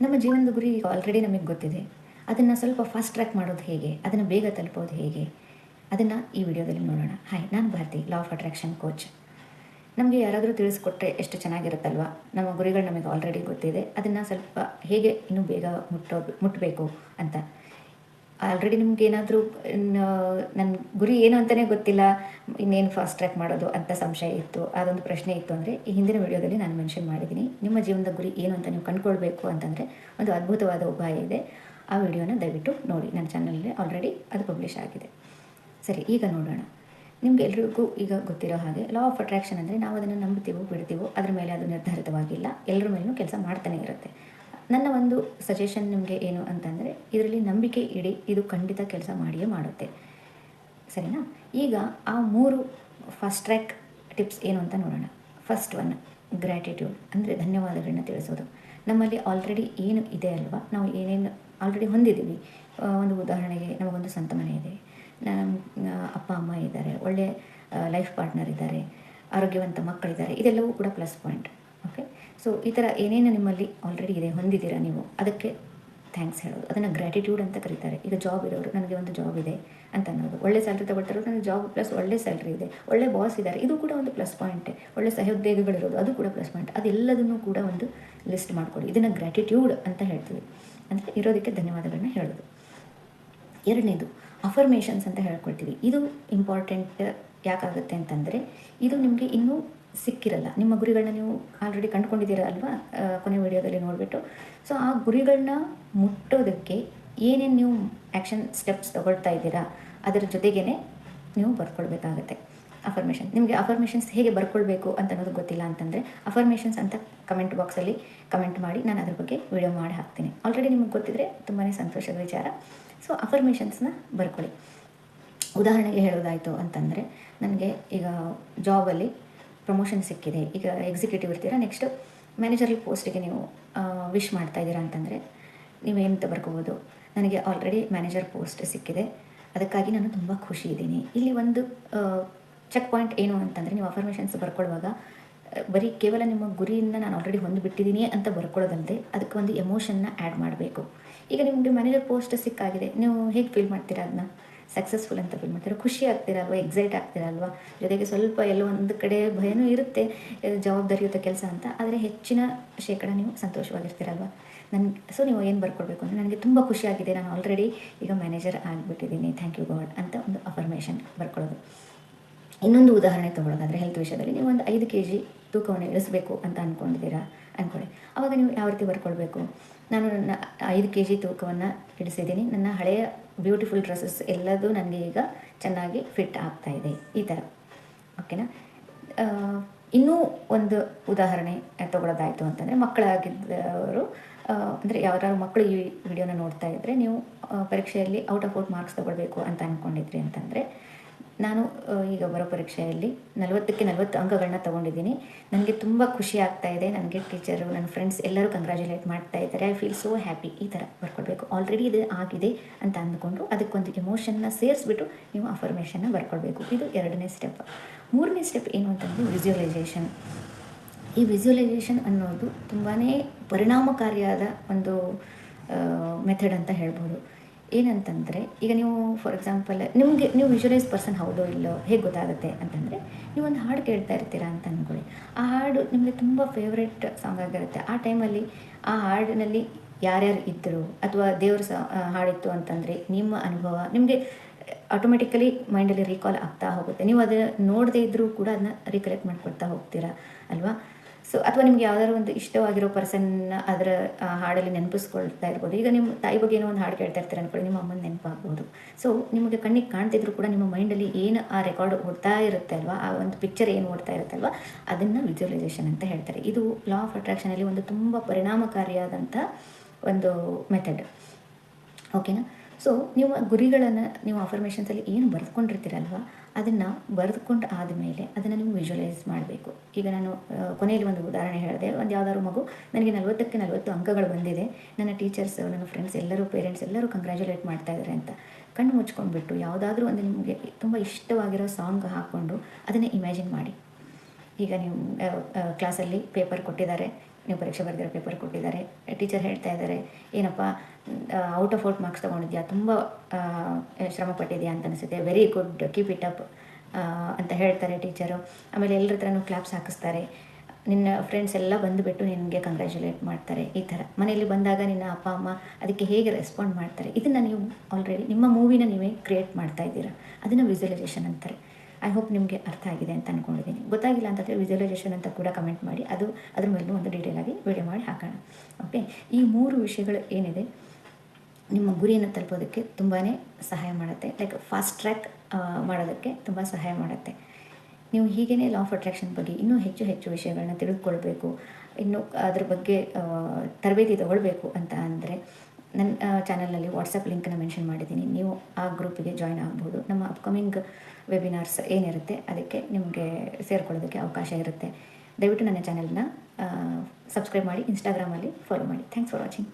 ನಮ್ಮ ಜೀವನದ ಗುರಿ ಈಗ ಆಲ್ರೆಡಿ ನಮಗೆ ಗೊತ್ತಿದೆ. ಅದನ್ನು ಸ್ವಲ್ಪ ಫಾಸ್ಟ್ ಟ್ರ್ಯಾಕ್ ಮಾಡೋದು ಹೇಗೆ, ಅದನ್ನು ಬೇಗ ತಲುಪೋದು ಹೇಗೆ, ಅದನ್ನು ಈ ವಿಡಿಯೋದಲ್ಲಿ ನೋಡೋಣ. ಹಾಯ್, ನಾನು Bharati, law of attraction coach. ನಮಗೆ ಯಾರಾದರೂ ತಿಳಿಸ್ಕೊಟ್ರೆ ಎಷ್ಟು ಚೆನ್ನಾಗಿರುತ್ತಲ್ವ. ನಮ್ಮ ಗುರಿಗಳು ನಮಗೆ ಆಲ್ರೆಡಿ ಗೊತ್ತಿದೆ, ಅದನ್ನು ಸ್ವಲ್ಪ ಹೇಗೆ ಇನ್ನೂ ಬೇಗ ಮುಟ್ಟಬೇಕು ಅಂತ. ಆಲ್ರೆಡಿ ನಿಮ್ಗೆ ಏನಾದರೂ ನನ್ನ ಗುರಿ ಏನು ಅಂತಲೇ ಗೊತ್ತಿಲ್ಲ, ಇನ್ನೇನು ಫಾಸ್ಟ್ ಟ್ರ್ಯಾಕ್ ಮಾಡೋದು ಅಂತ ಸಂಶಯ ಇತ್ತು, ಅದೊಂದು ಪ್ರಶ್ನೆ ಇತ್ತು ಅಂದರೆ ಈ ಹಿಂದಿನ ವಿಡಿಯೋದಲ್ಲಿ ನಾನು ಮೆನ್ಷನ್ ಮಾಡಿದ್ದೀನಿ. ನಿಮ್ಮ ಜೀವನದ ಗುರಿ ಏನು ಅಂತ ನೀವು ಕಂಡುಕೊಳ್ಬೇಕು ಅಂತಂದರೆ ಒಂದು ಅದ್ಭುತವಾದ ಉಪಾಯ ಇದೆ. ಆ ವಿಡಿಯೋನ ದಯವಿಟ್ಟು ನೋಡಿ, ನನ್ನ ಚಾನಲಲ್ಲಿ ಆಲ್ರೆಡಿ ಅದು ಪಬ್ಲಿಷ್ ಆಗಿದೆ. ಸರಿ, ಈಗ ನೋಡೋಣ. ನಿಮ್ಗೆ ಎಲ್ರಿಗೂ ಈಗ ಗೊತ್ತಿರೋ ಹಾಗೆ ಲಾ ಆಫ್ ಅಟ್ರಾಕ್ಷನ್ ಅಂದರೆ ನಾವು ಅದನ್ನು ನಂಬ್ತೀವೋ ಬಿಡ್ತೀವೋ ಅದ್ರ ಮೇಲೆ ಅದು ನಿರ್ಧಾರಿತವಾಗಿಲ್ಲ, ಎಲ್ಲರ ಮೇಲೂ ಕೆಲಸ ಮಾಡ್ತಾನೆ ಇರುತ್ತೆ. ನನ್ನ ಒಂದು ಸಜೆಷನ್ ನಿಮಗೆ ಏನು ಅಂತಂದರೆ, ಇದರಲ್ಲಿ ನಂಬಿಕೆ ಇಡಿ, ಇದು ಖಂಡಿತ ಕೆಲಸ ಮಾಡಿಯೇ ಮಾಡುತ್ತೆ. ಸರಿನಾ? ಈಗ ಆ 3 ಫಾಸ್ಟ್ ಟ್ರ್ಯಾಕ್ ಟಿಪ್ಸ್ ಏನು ಅಂತ ನೋಡೋಣ. ಫಸ್ಟ್ ಒನ್, ಗ್ರ್ಯಾಟಿಟ್ಯೂಡ್ ಅಂದರೆ ಧನ್ಯವಾದಗಳನ್ನ ತಿಳಿಸೋದು. ನಮ್ಮಲ್ಲಿ ಆಲ್ರೆಡಿ ಏನು ಇದೆ ಅಲ್ವಾ, ನಾವು ಏನೇನು ಆಲ್ರೆಡಿ ಹೊಂದಿದ್ದೀವಿ. ಒಂದು ಉದಾಹರಣೆಗೆ, ನಮಗೊಂದು ಸ್ವಂತ ಮನೆ ಇದೆ, ನಮ್ಮ ಅಪ್ಪ ಅಮ್ಮ ಇದ್ದಾರೆ, ಒಳ್ಳೆಯ ಲೈಫ್ ಪಾರ್ಟ್ನರ್ ಇದ್ದಾರೆ, ಆರೋಗ್ಯವಂತ ಮಕ್ಕಳಿದ್ದಾರೆ, ಇದೆಲ್ಲವೂ ಕೂಡ ಪ್ಲಸ್ ಪಾಯಿಂಟ್. ಓಕೆ, ಸೊ ಈ ಥರ ಏನೇನು ನಿಮ್ಮಲ್ಲಿ ಆಲ್ರೆಡಿ ಇದೆ, ಹೊಂದಿದ್ದೀರಾ ನೀವು, ಅದಕ್ಕೆ ಥ್ಯಾಂಕ್ಸ್ ಹೇಳೋದು, ಅದನ್ನು ಗ್ರ್ಯಾಟಿಟ್ಯೂಡ್ ಅಂತ ಕರೀತಾರೆ. ಈಗ ಜಾಬ್ ಇರೋರು, ನನಗೆ ಒಂದು ಜಾಬ್ ಇದೆ ಅಂತ ಅನ್ನೋದು, ಒಳ್ಳೆ ಸ್ಯಾಲ್ರಿ ತಗೊಳ್ತಾರೋ ನನಗೆ ಜಾಬ್ ಪ್ಲಸ್ ಒಳ್ಳೆ ಸ್ಯಾಲ್ರಿ ಇದೆ, ಒಳ್ಳೆ ಬಾಸ್ ಇದ್ದಾರೆ, ಇದು ಕೂಡ ಒಂದು ಪ್ಲಸ್ ಪಾಯಿಂಟೇ. ಒಳ್ಳೆ ಸಹೋದ್ಯೋಗಿಗಳಿರೋದು, ಅದು ಕೂಡ ಪ್ಲಸ್ ಪಾಯಿಂಟ್. ಅದೆಲ್ಲದನ್ನು ಕೂಡ ಒಂದು ಲಿಸ್ಟ್ ಮಾಡಿಕೊಡಿ. ಇದನ್ನು ಗ್ರ್ಯಾಟಿಟ್ಯೂಡ್ ಅಂತ ಹೇಳ್ತೀವಿ, ಅಂದರೆ ಇರೋದಕ್ಕೆ ಧನ್ಯವಾದಗಳನ್ನ ಹೇಳೋದು. ಎರಡನೇದು ಅಫರ್ಮೇಷನ್ಸ್ ಅಂತ ಹೇಳ್ಕೊಳ್ತೀವಿ. ಇದು ಇಂಪಾರ್ಟೆಂಟ್ ಯಾಕಾಗುತ್ತೆ ಅಂತಂದರೆ, ಇದು ನಿಮಗೆ ಇನ್ನೂ ಸಿಕ್ಕಿರಲ್ಲ. ನಿಮ್ಮ ಗುರಿಗಳನ್ನ ನೀವು ಆಲ್ರೆಡಿ ಕಂಡುಕೊಂಡಿದ್ದೀರ ಅಲ್ವಾ, ಕೊನೆ ವಿಡಿಯೋದಲ್ಲಿ ನೋಡಿಬಿಟ್ಟು. ಸೊ ಆ ಗುರಿಗಳನ್ನ ಮುಟ್ಟೋದಕ್ಕೆ ಏನೇನು ನೀವು ಆ್ಯಕ್ಷನ್ ಸ್ಟೆಪ್ಸ್ ತೊಗೊಳ್ತಾ ಇದ್ದೀರಾ, ಅದರ ಜೊತೆಗೇ ನೀವು ಬರ್ಕೊಳ್ಬೇಕಾಗತ್ತೆ ಅಫರ್ಮೇಷನ್. ನಿಮಗೆ ಅಫರ್ಮೇಷನ್ಸ್ ಹೇಗೆ ಬರ್ಕೊಳ್ಬೇಕು ಅಂತ ಅನ್ನೋದು ಗೊತ್ತಿಲ್ಲ ಅಂತಂದರೆ, ಅಫರ್ಮೇಷನ್ಸ್ ಅಂತ ಕಮೆಂಟ್ ಬಾಕ್ಸಲ್ಲಿ ಕಮೆಂಟ್ ಮಾಡಿ, ನಾನು ಅದ್ರ ಬಗ್ಗೆ ವಿಡಿಯೋ ಮಾಡಿ ಹಾಕ್ತೀನಿ. ಆಲ್ರೆಡಿ ನಿಮಗೆ ಗೊತ್ತಿದ್ರೆ ತುಂಬಾ ಸಂತೋಷದ ವಿಚಾರ. ಸೊ ಅಫರ್ಮೇಷನ್ಸ್ನ ಬರ್ಕೊಳ್ಳಿ. ಉದಾಹರಣೆಗೆ ಹೇಳೋದಾಯಿತು ಅಂತಂದರೆ, ನನಗೆ ಈಗ ಜಾಬಲ್ಲಿ ಪ್ರಮೋಷನ್ ಸಿಕ್ಕಿದೆ, ಈಗ ಎಕ್ಸಿಕ್ಯೂಟಿವ್ ಇರ್ತೀರಾ, ನೆಕ್ಸ್ಟ್ ಮ್ಯಾನೇಜರಲ್ ಪೋಸ್ಟಿಗೆ ನೀವು ವಿಶ್ ಮಾಡ್ತಾ ಇದ್ದೀರಾ ಅಂತಂದರೆ ನೀವೇನು ಬರ್ಕೋಬೋದು, ನನಗೆ ಆಲ್ರೆಡಿ ಮ್ಯಾನೇಜರ್ ಪೋಸ್ಟ್ ಸಿಕ್ಕಿದೆ, ಅದಕ್ಕಾಗಿ ನಾನು ತುಂಬ ಖುಷಿ ಇದ್ದೀನಿ. ಇಲ್ಲಿ ಒಂದು ಚೆಕ್ ಪಾಯಿಂಟ್ ಏನು ಅಂತಂದರೆ, ನೀವು ಅಫರ್ಮೇಷನ್ಸ್ ಬರ್ಕೊಳ್ಳುವಾಗ ಬರೀ ಕೇವಲ ನಿಮ್ಮ ಗುರಿಯಿಂದ ನಾನು ಆಲ್ರೆಡಿ ಹೊಂದಿಬಿಟ್ಟಿದ್ದೀನಿ ಅಂತ ಬರ್ಕೊಳ್ಳೋದಲ್ಲದೆ, ಅದಕ್ಕೆ ಒಂದು ಎಮೋಷನ್ನ ಆ್ಯಡ್ ಮಾಡಬೇಕು. ಈಗ ನಿಮಗೆ ಮ್ಯಾನೇಜರ್ ಪೋಸ್ಟ್ ಸಿಕ್ಕಾಗಿದೆ, ನೀವು ಹೇಗೆ ಫೀಲ್ ಮಾಡ್ತೀರಾ, ಅದನ್ನ ಸಕ್ಸಸ್ಫುಲ್ ಅಂತ ಫೀಲ್ ಮಾಡ್ತೀರಾ, ಖುಷಿ ಆಗ್ತೀರಲ್ವ, ಎಕ್ಸೈಟ್ ಆಗ್ತೀರಲ್ವ, ಜೊತೆಗೆ ಸ್ವಲ್ಪ ಎಲ್ಲೋ ಒಂದು ಕಡೆ ಭಯನೂ ಇರುತ್ತೆ, ಜವಾಬ್ದಾರಿಯುತ ಕೆಲಸ ಅಂತ, ಆದರೆ ಹೆಚ್ಚಿನ ಶೇಕಡ ನೀವು ಸಂತೋಷವಾಗಿರ್ತೀರಲ್ವ. ಸೊ ನೀವು ಏನು ಬರ್ಕೊಳ್ಬೇಕು ಅಂದರೆ, ನನಗೆ ತುಂಬ ಖುಷಿಯಾಗಿದೆ, ನಾನು ಆಲ್ರೆಡಿ ಈಗ ಮ್ಯಾನೇಜರ್ ಆಗಿಬಿಟ್ಟಿದ್ದೀನಿ, ಥ್ಯಾಂಕ್ ಯು ಗಾಡ್ ಅಂತ ಒಂದು ಅಫರ್ಮೇಷನ್ ಬರ್ಕೊಳ್ಳೋದು. ಇನ್ನೊಂದು ಉದಾಹರಣೆ ತೊಗೊಳ್ಳೋದಾದರೆ, ಹೆಲ್ತ್ ವಿಷಯದಲ್ಲಿ ನೀವು ಒಂದು 5 kg ತೂಕವನ್ನು ಇಳಿಸಬೇಕು ಅಂತ ಅಂದ್ಕೊಂಡಿದ್ದೀರಾ ಅಂದ್ಕೊಳ್ಳಿ. ಆವಾಗ ನೀವು ಯಾವ ರೀತಿ ಬರ್ಕೊಳ್ಬೇಕು, ನಾನು ನನ್ನ 5 kg ತೂಕವನ್ನು ಇಳಿಸಿದ್ದೀನಿ, ನನ್ನ ಹಳೆಯ ಬ್ಯೂಟಿಫುಲ್ ಡ್ರೆಸ್ಸಸ್ ಎಲ್ಲದೂ ನನಗೆ ಈಗ ಚೆನ್ನಾಗಿ ಫಿಟ್ ಆಗ್ತಾ ಇದೆ, ಈ ಥರ. ಓಕೆನಾ? ಇನ್ನೂ ಒಂದು ಉದಾಹರಣೆ ತೊಗೊಳ್ಳೋದಾಯಿತು ಅಂತಂದರೆ, ಮಕ್ಕಳಾಗಿದ್ದವರು ಅಂದರೆ ಯಾರು ಮಕ್ಕಳು ಈ ವಿಡಿಯೋನ ನೋಡ್ತಾ ಇದ್ದರೆ, ನೀವು ಪರೀಕ್ಷೆಯಲ್ಲಿ ಔಟ್ ಆಫ್ ಔಟ್ ಮಾರ್ಕ್ಸ್ ತೊಗೊಳ್ಬೇಕು ಅಂತ ಅಂದ್ಕೊಂಡಿದ್ರಿ ಅಂತಂದರೆ, ನಾನು ಈಗ ಬರೋ ಪರೀಕ್ಷೆಯಲ್ಲಿ 40ಕ್ಕೆ 40 ಅಂಕಗಳನ್ನ ತೊಗೊಂಡಿದ್ದೀನಿ, ನನಗೆ ತುಂಬ ಖುಷಿ ಆಗ್ತಾ ಇದೆ, ನನಗೆ ಟೀಚರು, ನನ್ನ ಫ್ರೆಂಡ್ಸ್ ಎಲ್ಲರೂ ಕಂಗ್ರ್ಯಾಚುಲೇಟ್ ಮಾಡ್ತಾ ಇದ್ದಾರೆ, ಐ ಫೀಲ್ ಸೋ ಹ್ಯಾಪಿ, ಈ ಥರ ಬರ್ಕೊಳ್ಬೇಕು. ಆಲ್ರೆಡಿ ಇದು ಆಗಿದೆ ಅಂತ ಅಂದ್ಕೊಂಡು ಅದಕ್ಕೊಂದು ಎಮೋಷನ್ನ ಸೇರಿಸ್ಬಿಟ್ಟು ನೀವು ಅಫರ್ಮೇಷನ್ನ ಬರ್ಕೊಳ್ಬೇಕು. ಇದು 2ನೇ ಸ್ಟೆಪ್. 3ನೇ ಸ್ಟೆಪ್ ಏನು ಅಂತಂದರೆ ವಿಜುವಲೈಸೇಷನ್. ಈ ವಿಜುವಲೈಸೇಷನ್ ಅನ್ನೋದು ತುಂಬಾ ಪರಿಣಾಮಕಾರಿಯಾದ ಒಂದು ಮೆಥಡ್ ಅಂತ ಹೇಳ್ಬೋದು. ಏನಂತಂದರೆ, ಈಗ ನೀವು ಫಾರ್ ಎಕ್ಸಾಂಪಲ್ ನೀವು ವಿಜುವಲೈಸ್ ಪರ್ಸನ್ ಹೌದೋ ಇಲ್ಲೋ ಹೇಗೆ ಗೊತ್ತಾಗುತ್ತೆ ಅಂತಂದರೆ, ನೀವೊಂದು ಹಾಡು ಕೇಳ್ತಾ ಇರ್ತೀರಾ ಅಂತ ಅಂದ್ಕೊಳ್ಳಿ. ಆ ಹಾಡು ನಿಮಗೆ ತುಂಬ ಫೇವ್ರೆಟ್ ಸಾಂಗ್ ಆಗಿರುತ್ತೆ. ಆ ಟೈಮಲ್ಲಿ ಆ ಹಾಡಿನಲ್ಲಿ ಯಾರ್ಯಾರು ಇದ್ದರು, ಅಥವಾ ದೇವ್ರ ಹಾಡಿತ್ತು ಅಂತಂದರೆ ನಿಮ್ಮ ಅನುಭವ ನಿಮಗೆ ಆಟೋಮೆಟಿಕಲಿ ಮೈಂಡಲ್ಲಿ ರೀಕಾಲ್ ಆಗ್ತಾ ಹೋಗುತ್ತೆ. ನೀವು ಅದನ್ನು ನೋಡದೇ ಇದ್ದರೂ ಕೂಡ ಅದನ್ನ ರೀಕಲೆಕ್ಟ್ ಮಾಡ್ಕೊಳ್ತಾ ಹೋಗ್ತೀರಾ ಅಲ್ವಾ. ಸೊ ಅಥವಾ ನಿಮ್ಗೆ ಯಾವ್ದಾದ್ರು ಒಂದು ಇಷ್ಟವಾಗಿರೋ ಪರ್ಸನ್ನ ಅದರ ಹಾಡಲ್ಲಿ ನೆನಪಿಸ್ಕೊಳ್ತಾ ಇರ್ಬೋದು. ಈಗ ನಿಮ್ಮ ತಾಯಿ ಬಗ್ಗೆ ಏನೋ ಒಂದು ಹಾಡು ಕೇಳ್ತಾ ಇರ್ತೀರ ಅಂದ್ಕೊಳ್ಳಿ, ನಿಮ್ಮ ಅಮ್ಮನ ನೆನಪಾಗ್ಬೋದು. ಸೊ ನಿಮಗೆ ಕಣ್ಣಿಗೆ ಕಾಣ್ತಿದ್ರು ಕೂಡ ನಿಮ್ಮ ಮೈಂಡಲ್ಲಿ ಏನು ಆ ರೆಕಾರ್ಡ್ ಓಡ್ತಾ ಇರುತ್ತೆ ಅಲ್ವಾ, ಆ ಒಂದು ಪಿಕ್ಚರ್ ಏನು ಓಡ್ತಾ ಇರುತ್ತೆ ಅಲ್ವಾ, ಅದನ್ನು ವಿಜುವಲೈಸೇಷನ್ ಅಂತ ಹೇಳ್ತಾರೆ. ಇದು ಲಾ ಆಫ್ ಅಟ್ರಾಕ್ಷನಲ್ಲಿ ಒಂದು ತುಂಬ ಪರಿಣಾಮಕಾರಿಯಾದಂಥ ಒಂದು ಮೆಥಡ್. ಓಕೆನಾ? ಸೊ ನೀವು ಗುರಿಗಳನ್ನು ನೀವು ಅಫರ್ಮೇಷನ್ಸಲ್ಲಿ ಏನು ಬರೆದುಕೊಂಡಿರ್ತೀರಲ್ವ, ಅದನ್ನು ಬರೆದುಕೊಂಡು ಆದಮೇಲೆ ಅದನ್ನು ನೀವು ವಿಜುವಲೈಸ್ ಮಾಡಬೇಕು. ಈಗ ನಾನು ಕೊನೆಯಲ್ಲಿ ಒಂದು ಉದಾಹರಣೆ ಹೇಳಿದೆ, ಒಂದು ಯಾವುದಾದ್ರು ಮಗು ನನಗೆ 40ಕ್ಕೆ 40 ಅಂಕಗಳು ಬಂದಿದೆ, ನನ್ನ ಟೀಚರ್ಸ್, ನನ್ನ ಫ್ರೆಂಡ್ಸ್ ಎಲ್ಲರೂ, ಪೇರೆಂಟ್ಸ್ ಎಲ್ಲರೂ ಕಂಗ್ರ್ಯಾಚುಲೇಟ್ ಮಾಡ್ತಾ ಇದ್ದಾರೆ ಅಂತ ಕಣ್ಣು ಮುಚ್ಕೊಂಡ್ಬಿಟ್ಟು ಯಾವುದಾದ್ರೂ ಒಂದು ನಿಮಗೆ ತುಂಬ ಇಷ್ಟವಾಗಿರೋ ಸಾಂಗ್ ಹಾಕ್ಕೊಂಡು ಅದನ್ನು ಇಮ್ಯಾಜಿನ್ ಮಾಡಿ. ಈಗ ನೀವು ಕ್ಲಾಸಲ್ಲಿ ಪೇಪರ್ ಕೊಟ್ಟಿದ್ದಾರೆ, ನೀವು ಪರೀಕ್ಷೆ ಬರೆದಿರೋ ಪೇಪರ್ ಕೊಟ್ಟಿದ್ದಾರೆ, ಟೀಚರ್ ಹೇಳ್ತಾ ಇದ್ದಾರೆ ಏನಪ್ಪ ಔಟ್ ಆಫ್ ಔಟ್ ಮಾರ್ಕ್ಸ್ ತೊಗೊಂಡಿದ್ಯಾ, ತುಂಬ ಶ್ರಮ ಪಟ್ಟಿದ್ಯಾ ಅಂತ ಅನಿಸುತ್ತೆ, very good, keep it up ಅಂತ ಹೇಳ್ತಾರೆ ಟೀಚರು. ಆಮೇಲೆ ಎಲ್ಲರ ಹತ್ರನೂ ಕ್ಲಾಪ್ಸ್ ಹಾಕಿಸ್ತಾರೆ, ನಿನ್ನ ಫ್ರೆಂಡ್ಸ್ ಎಲ್ಲ ಬಂದುಬಿಟ್ಟು ನಿನಗೆ ಕಂಗ್ರ್ಯಾಚುಲೇಟ್ ಮಾಡ್ತಾರೆ. ಈ ಥರ ಮನೆಯಲ್ಲಿ ಬಂದಾಗ ನಿನ್ನ ಅಪ್ಪ ಅಮ್ಮ ಅದಕ್ಕೆ ಹೇಗೆ ರೆಸ್ಪಾಂಡ್ ಮಾಡ್ತಾರೆ, ಇದನ್ನು ನೀವು ಆಲ್ರೆಡಿ ನಿಮ್ಮ ಮೂವಿನ ನೀವೇ ಕ್ರಿಯೇಟ್ ಮಾಡ್ತಾ ಇದ್ದೀರಾ, ಅದನ್ನು ವಿಜುವಲೈಸೇಷನ್ ಅಂತಾರೆ. ಐ ಹೋಪ್ ನಿಮಗೆ ಅರ್ಥ ಆಗಿದೆ ಅಂತ ಅಂದ್ಕೊಂಡಿದ್ದೀನಿ. ಗೊತ್ತಾಗಿಲ್ಲ ಅಂತಂದರೆ ವಿಜುವಲೈಸೇಷನ್ ಅಂತ ಕೂಡ ಕಮೆಂಟ್ ಮಾಡಿ, ಅದ್ರ ಮೇಲೂ ಒಂದು ಡೀಟೇಲಾಗಿ ವಿಡಿಯೋ ಮಾಡಿ ಹಾಕೋಣ. ಓಕೆ, ಈ 3 ವಿಷಯಗಳು ಏನಿದೆ ನಿಮ್ಮ ಗುರಿಯನ್ನು ತಲುಪೋದಕ್ಕೆ ತುಂಬಾ ಸಹಾಯ ಮಾಡುತ್ತೆ. ಲೈಕ್ ಫಾಸ್ಟ್ ಟ್ರ್ಯಾಕ್ ಮಾಡೋದಕ್ಕೆ ತುಂಬ ಸಹಾಯ ಮಾಡುತ್ತೆ. ನೀವು ಹೀಗೇ ಲಾ ಆಫ್ ಅಟ್ರಾಕ್ಷನ್ ಬಗ್ಗೆ ಇನ್ನೂ ಹೆಚ್ಚು ಹೆಚ್ಚು ವಿಷಯಗಳನ್ನ ತಿಳಿದುಕೊಳ್ಬೇಕು, ಇನ್ನೂ ಅದ್ರ ಬಗ್ಗೆ ತರಬೇತಿ ತಗೊಳ್ಬೇಕು ಅಂತ ಅಂದರೆ ನನ್ನ ಚಾನಲ್ನಲ್ಲಿ ವಾಟ್ಸಪ್ ಲಿಂಕನ್ನು ಮೆನ್ಷನ್ ಮಾಡಿದ್ದೀನಿ. ನೀವು ಆ ಗ್ರೂಪಿಗೆ ಜಾಯ್ನ್ ಆಗ್ಬೋದು. ನಮ್ಮ ಅಪ್ಕಮಿಂಗ್ ವೆಬಿನಾರ್ಸ್ ಏನಿರುತ್ತೆ ಅದಕ್ಕೆ ನಿಮಗೆ ಸೇರ್ಕೊಳ್ಳೋದಕ್ಕೆ ಅವಕಾಶ ಇರುತ್ತೆ. ದಯವಿಟ್ಟು ನನ್ನ ಚಾನಲ್ನ ಸಬ್ಸ್ಕ್ರೈಬ್ ಮಾಡಿ, ಇನ್ಸ್ಟಾಗ್ರಾಮಲ್ಲಿ ಫಾಲೋ ಮಾಡಿ. Thanks for watching.